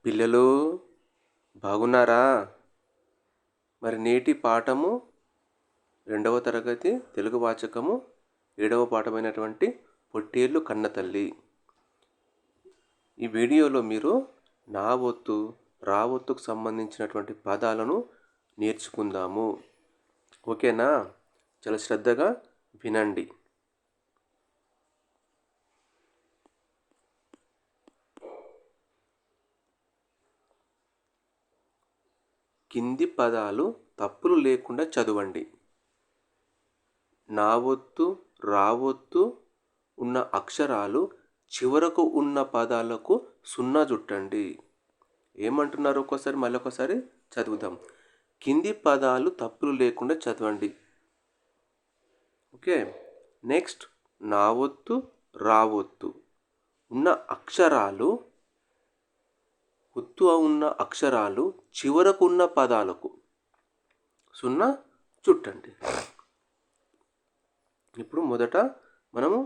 పిల్లలు బాగున్నారా? మరి నేటి పాఠము 2వ తరగతి తెలుగు వాచకము 7వ పాఠమైనటువంటి పొట్టేళ్ళు కన్నతల్లి. ఈ వీడియోలో మీరు నా ఒత్తు, రా ఒత్తుకు సంబంధించినటువంటి పదాలను నేర్చుకుందాము. ఓకేనా? చాలా శ్రద్ధగా వినండి. కింది పదాలు తప్పులు లేకుండా చదవండి. నా ఒత్తు, రా ఒత్తు ఉన్న అక్షరాలు చివరకు ఉన్న పదాలకు సున్నా చుట్టండి. ఏమంటున్నారు? మళ్ళొకసారి చదువుదాం. కింది పదాలు తప్పులు లేకుండా చదవండి. ఓకే. నెక్స్ట్, నా ఒత్తు, రా ఒత్తు ఉన్న అక్షరాలు, ఒత్తు ఉన్న అక్షరాలు చివరకు ఉన్న పదాలకు సున్నా చుట్టండి. ఇప్పుడు మొదట మనము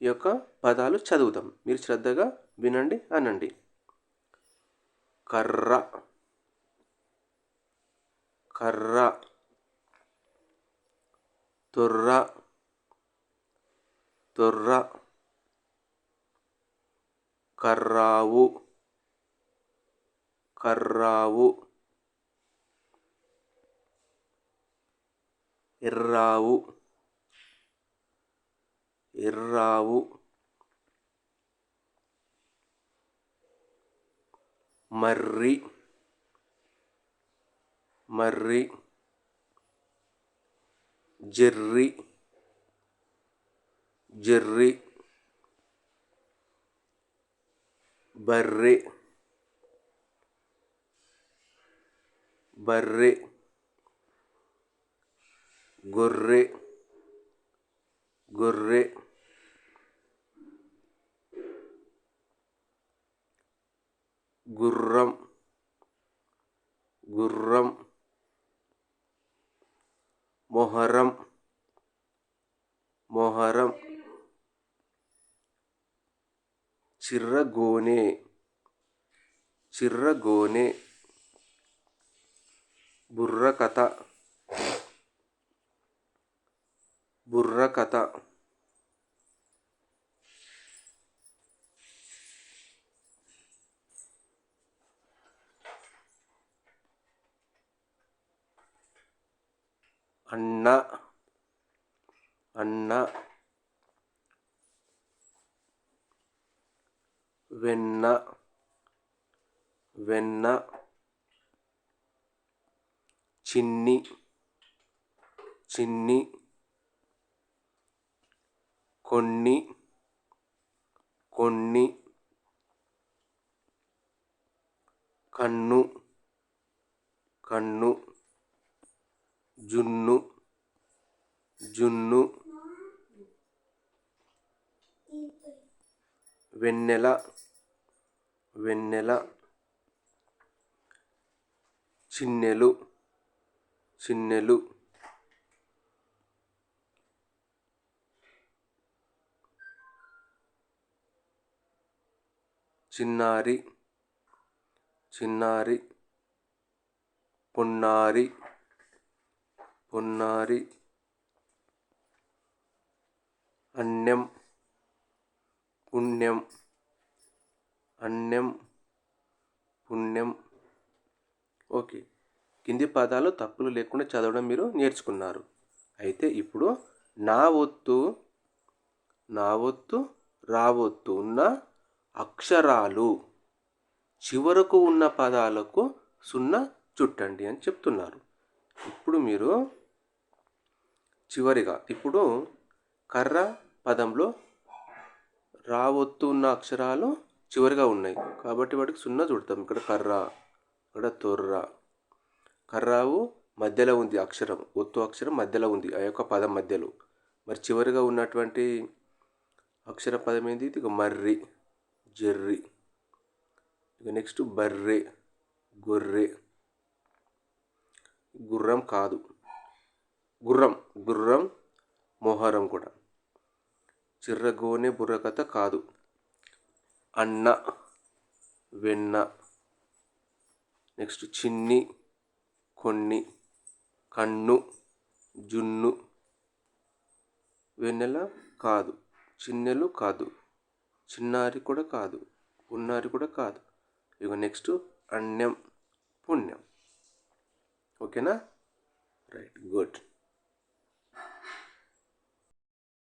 ఈ యొక్క పదాలు చదువుదాం. మీరు శ్రద్ధగా వినండి, అనండి. కర్ర, కర్ర. తొర్ర, తొర్ర. కర్రావు, కర్రావు. ఎర్రావు, ఎర్రావు. మర్రి, మర్రి. జెర్రి, జెర్రి. బర్రె, బర్రె. గొర్రె, గొర్రె. గుర్రం, గుర్రం. మొహరం, మొహరం. చిర్రగోనె, చిర్రగోనె. బుర్రకథ, బుర్రకథ. అన్న, అన్న. వెన్న, వెన్న. చిన్ని, చిన్ని. కొన్ని, కొన్ని. కన్ను, కన్ను. జున్ను, జున్ను. వెన్నెల, వెన్నెల. చిన్నెలు, చిన్నెలు. చిన్నారి, చిన్నారి. పొన్నారి, పొన్నారి. అన్యం, పుణ్యం. అన్యం, పుణ్యం. ఓకే. కింది పదాలు తప్పులు లేకుండా చదవడం మీరు నేర్చుకున్నారు. అయితే ఇప్పుడు నా ఒత్తు, నా ఒత్తు, రా ఒత్తు ఉన్న అక్షరాలు చివరకు ఉన్న పదాలకు సున్నా చుట్టండి అని చెప్తున్నారు. ఇప్పుడు మీరు చివరిగా, ఇప్పుడు కర్ర పదంలో రా ఒత్తు ఉన్న అక్షరాలు చివరిగా ఉన్నాయి కాబట్టి వాటికి సున్నా చుడతాం. ఇక్కడ కర్ర, ఇక్కడ తొర్ర. కర్రావు మధ్యలో ఉంది అక్షరం, ఒత్తు అక్షరం మధ్యలో ఉంది ఆ యొక్క పదం మధ్యలో. మరి చివరిగా ఉన్నటువంటి అక్షర పదం ఏంటి? ఇక మర్రి, జెర్రి. ఇక నెక్స్ట్ బర్రె, గొర్రె. గుర్రం కాదు, గుర్రం, గుర్రం. మొహరం కూడా. చిర్రగోనె, బుర్రకథ కాదు. అన్న, వెన్న. నెక్స్ట్ చిన్ని, కొన్ని, కన్ను, జున్ను. వెన్నెల కాదు, చిన్నెలు కాదు, చిన్నారి కూడా కాదు, పున్నారి కూడా కాదు. ఇక నెక్స్ట్ అన్యం, పుణ్యం. ఓకేనా? Right, good.